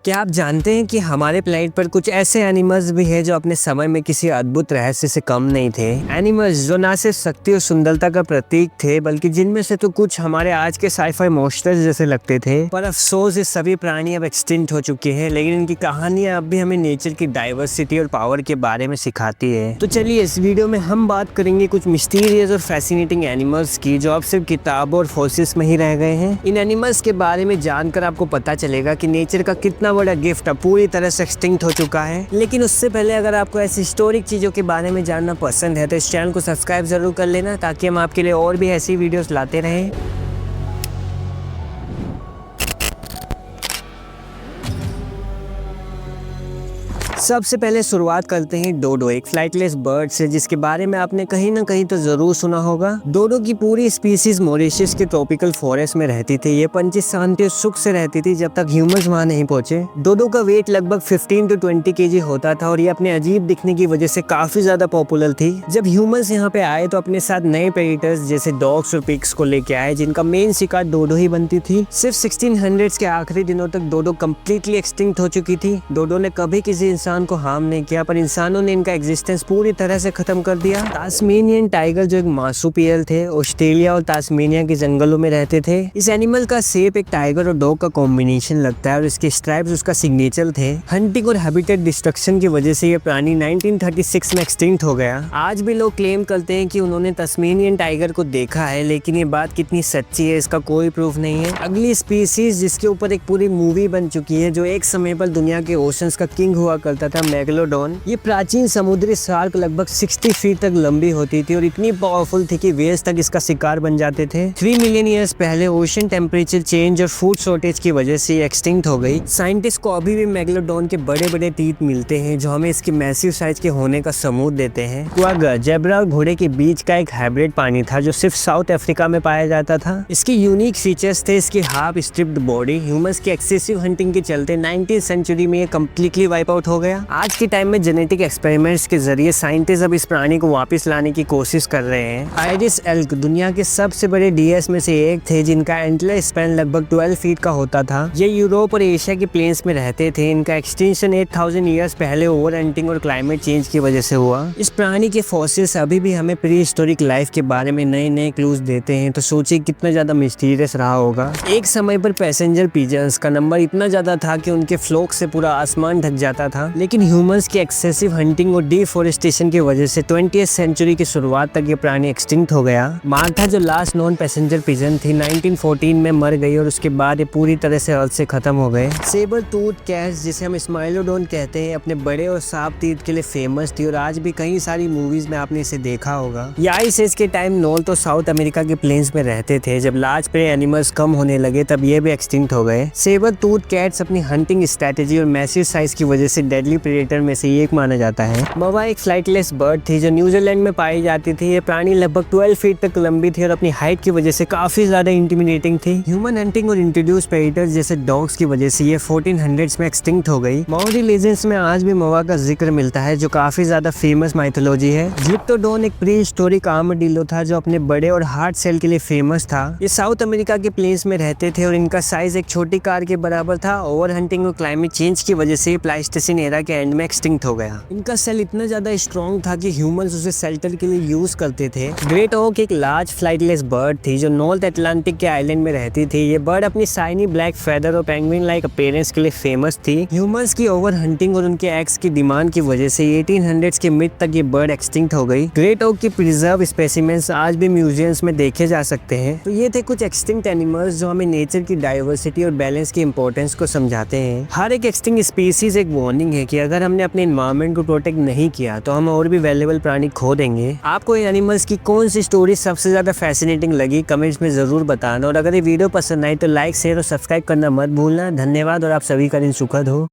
क्या आप जानते हैं कि हमारे प्लेनेट पर कुछ ऐसे एनिमल्स भी हैं जो अपने समय में किसी अद्भुत रहस्य से कम नहीं थे। एनिमल्स जो ना सिर्फ शक्ति और सुंदरता का प्रतीक थे बल्कि जिनमें से तो कुछ हमारे आज के साईफाई मॉन्स्टर्स जैसे लगते थे। पर अफसोस ये सभी प्राणी अब एक्सटिंक्ट हो चुके हैं, लेकिन इनकी कहानियां अब भी हमें नेचर की डाइवर्सिटी और पावर के बारे में सिखाती है। तो चलिए इस वीडियो में हम बात करेंगे कुछ मिस्टीरियस और फैसिनेटिंग एनिमल्स की जो अब सिर्फ किताबों और फॉसिल्स में ही रह गए हैं। इन एनिमल्स के बारे में जानकर आपको पता चलेगा कि नेचर का कितना बड़ा गिफ्ट अब पूरी तरह से एक्सटिंक्ट हो चुका है। लेकिन उससे पहले अगर आपको ऐसी हिस्टोरिक चीजों के बारे में जानना पसंद है तो इस चैनल को सब्सक्राइब जरूर कर लेना, ताकि हम आपके लिए और भी ऐसी वीडियोस लाते रहें। सबसे पहले शुरुआत करते हैं डोडो, एक फ्लाइटलेस बर्ड से जिसके बारे में आपने कहीं ना कहीं तो जरूर सुना होगा। डोडो की पूरी स्पीसीज मॉरिशस के ट्रॉपिकल फॉरेस्ट में रहती थी। ये पंछी शांति और सुख से रहती थी जब तक ह्यूमंस वहां नहीं पहुंचे। डोडो का वेट लगभग 15 to 20 kg होता था और ये अपने अजीब दिखने की वजह से काफी ज्यादा पॉपुलर थी। जब ह्यूमंस यहाँ पे आए तो अपने साथ नए प्रेडेटर्स जैसे डॉग्स और पिग्स को लेके आए, जिनका मेन शिकार डोडो ही बनती थी। सिर्फ 1600s के आखिरी दिनों तक डोडो कम्प्लीटली एक्सटिंक्ट हो चुकी थी। डोडो ने कभी किसी इंसान को हार्म नहीं किया, पर इंसानों ने इनका एग्जिस्टेंस पूरी तरह से खत्म कर दिया। तास्मेनियन टाइगर जो एक मार्सुपियल थे, ऑस्ट्रेलिया और तास्मेनिया के जंगलों में रहते थे। इस एनिमल का शेप एक टाइगर और डॉग का कॉम्बिनेशन लगता है और इसके स्ट्राइप्स उसका सिग्नेचर थे। हंटिंग और हैबिटेट डिस्ट्रक्शन की वजह से ये प्राणी 1936 में एक्सटिंक्ट हो गया। आज भी लोग क्लेम करते हैं कि उन्होंने तस्मेनियन टाइगर को देखा है, लेकिन ये बात कितनी सच्ची है इसका कोई प्रूफ नहीं है। अगली स्पीसीज जिसके ऊपर एक पूरी मूवी बन चुकी है, जो एक समय पर दुनिया के ओशंस का किंग हुआ करता था, मेगलोडॉन। ये प्राचीन समुद्री शार्क लगभग 60 फीट तक लंबी होती थी और इतनी पावरफुल थी कि वेल्स तक इसका शिकार बन जाते थे। 3 मिलियन ईयर्स पहले ओशन टेम्परेचर चेंज और फूड शॉर्टेज की वजह से ये एक्सटिंक्ट हो गई। साइंटिस्ट को अभी भी मेगलोडॉन के बड़े बड़े टीथ मिलते हैं जो हमें इसके मैसिव साइज के होने का सबूत देते हैं। क्वागा जेब्रा और घोड़े के बीच का एक हाइब्रिड प्राणी था जो सिर्फ साउथ अफ्रीका में पाया जाता था। इसके यूनिक फीचर्स थे इसकी हाफ स्ट्रिप्ड बॉडी। ह्यूमंस की एक्सेसिव हंटिंग के चलते 19th सेंचुरी में ये कम्प्लीटली वाइप आउट हो गया। आज के टाइम में जेनेटिक एक्सपेरिमेंट्स के जरिए साइंटिस्ट अब इस प्राणी को वापस लाने की कोशिश कर रहे हैं। आयरिस एल्क दुनिया के सबसे बड़े डीएस में से एक थे, जिनका एंटलर स्पैन लगभग 12 फीट का होता था। ये यूरोप और एशिया के प्लेन्स में रहते थे। इनका एक्सटिंक्शन 8000 ईयर्स पहले ओवर हंटिंग और क्लाइमेट चेंज की वजह से हुआ। इस प्राणी के फॉसिल्स अभी भी हमें प्री हिस्टोरिक लाइफ के बारे में नए नए क्लूज देते हैं, तो सोचिए कितना ज्यादा मिस्टीरियस रहा होगा। एक समय पर पैसेंजर पिजन्स का नंबर इतना ज्यादा था कि उनके फ्लोक से पूरा आसमान ढक जाता था, लेकिन ह्यूमंस की एक्सेसिव हंटिंग और डिफोरेस्टेशन की वजह से 20th सेंचुरी की शुरुआत तक ये प्राणी एक्सटिंक्ट हो गया। मार्था जो लास्ट नॉन पैसेंजर पिजन थी 1914 में मर गई और उसके बाद ये पूरी तरह से अर्थ से खत्म हो गए। सेबर टूथ कैट्स जिसे हम स्माइलोडोन कहते हैं अपने बड़े और साफ तीत के लिए फेमस थी और आज भी कई सारी मूवीज में आपने इसे देखा होगा। ये आइस एज के टाइम नॉर्थ और साउथ अमेरिका के प्लेन्स में रहते थे। जब लार्ज प्रे एनिमल्स कम होने लगे तब ये भी एक्सटिंक्ट हो गए। सेबर टूथ कैट्स अपनी हंटिंग स्ट्रेटेजी और मैसिव साइज की वजह से डेडली प्रेडेटर में से एक माना जाता है। मवा एक फ्लाइटलेस बर्ड थी जो न्यूजीलैंड में पाई जाती थी। ये प्राणी लगभग 12 फीट तक लंबी थी और अपनी हाइट की वजह से काफी ज्यादा इंटिमिडेटिंग थी। ह्यूमन हंटिंग और इंट्रोड्यूस प्रेडेटर्स जैसे डॉग्स की वजह से ये 1400s में एक्सटिंक्ट हो गई। माओरी लेजेंड्स में आज भी मवा का जिक्र मिलता है, जो काफी ज्यादा फेमस माइथोलॉजी है। ग्लिप्टोडोन एक प्री हिस्टोरिक आर्मडिलो था जो अपने बड़े और हार्ड सेल के लिए फेमस था। ये साउथ अमेरिका के प्लेन्स में रहते थे और इनका साइज एक छोटी कार के बराबर था। ओवर हंटिंग और क्लाइमेट चेंज की वजह से प्लाइस्टोसिन एरा के एंड में एक्सटिंक्ट हो गया। इनका सेल इतना ज्यादा स्ट्रॉन्ग था कि ह्यूमंस उसे शेल्टर के लिए यूज करते थे। ग्रेट ओक एक लार्ज फ्लाइटलेस बर्ड थी जो नॉर्थ अटलांटिक के आइलैंड में रहती थी। ये बर्ड अपनी शाइनी ब्लैक फेदर और पेंगुइन लाइक अपीयरेंस के लिए फेमस थी। ह्यूमंस की ओवर हंटिंग और उनके एग्स की डिमांड की वजह से 1800s के मिड तक ये बर्ड एक्सटिंक्ट हो गई। ग्रेट ओक की प्रिजर्व स्पेसिमेंस आज भी म्यूजियम्स में देखे जा सकते हैं। तो ये थे कुछ एक्सटिंक्ट एनिमल्स जो हमें नेचर की डाइवर्सिटी और बैलेंस की इंपॉर्टेंस को समझाते हैं। हर एक एक्सटिंक्ट स्पीसीज एक वार्निंग है कि अगर हमने अपने एनवायरनमेंट को प्रोटेक्ट नहीं किया तो हम और भी वैल्यूएबल प्राणी खो देंगे। आपको इन एनिमल्स की कौन सी स्टोरी सबसे ज्यादा फैसिनेटिंग लगी कमेंट्स में जरूर बताना, और अगर ये वीडियो पसंद आई तो लाइक शेयर और सब्सक्राइब करना मत भूलना। धन्यवाद और आप सभी का दिन सुखद हो।